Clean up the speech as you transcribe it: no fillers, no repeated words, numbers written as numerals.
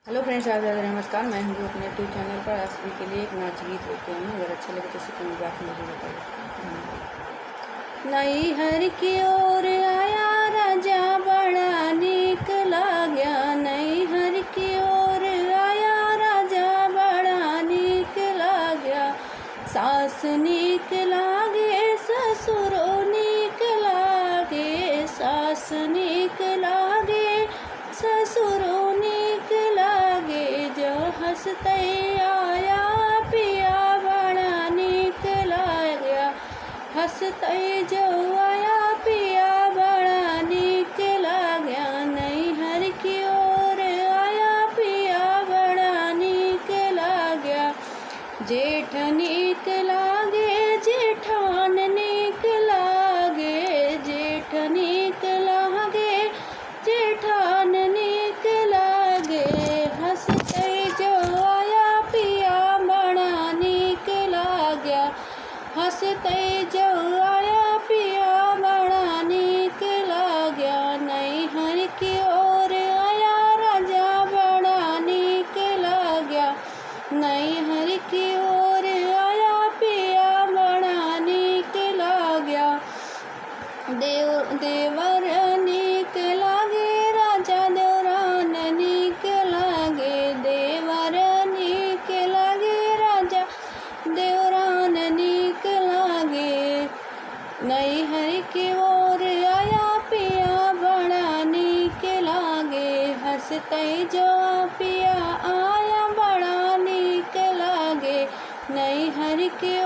Hello friends, आप नमस्कार। मैं हूं जो अपने यूट्यूब चैनल पर आप सभी के लिए एक नाच गीत लेके आई हूँ। अगर अच्छा लगे तो इसे कमेंट बॉक्स में भी बताइए। नैहर की ओर आया राजा बड़ा नीक लाग्या, नैहर की ओर आया राजा बड़ा नीक लाग्या। सास नीक लागे ससुरो नीक लागे, सास नीक लागे ससुरो नीक लागे। जो हंसते आया पिया बड़ा नीक लाग्या, हंसते जो आया पिया बड़ा नीक लाग्या। नैहर की ओर आया पिया बड़ा नीक लाग्या। जेठ नीक लागे जेठान नीक लागे, जेठ नीक लागे जेठान नीक लागे। हंसते जो आया पिया बड़ा नीक लाग्या, हंसते जो आया पिया बड़ा नीक लाग्या। नैहर की ओर आया राजा बड़ा नीक लाग्या, नैहर की ओर आया पिया बड़ा नीक लाग्या। देवर नीक लागे राजा देवरान नीक लागे, देवर नीक लागे राजा देवरान नीक लागे। नैहर की ओर आया पिया बड़ा नीक लागे, हंसते जो पिया आया बड़ा नीक लागे। नैहर की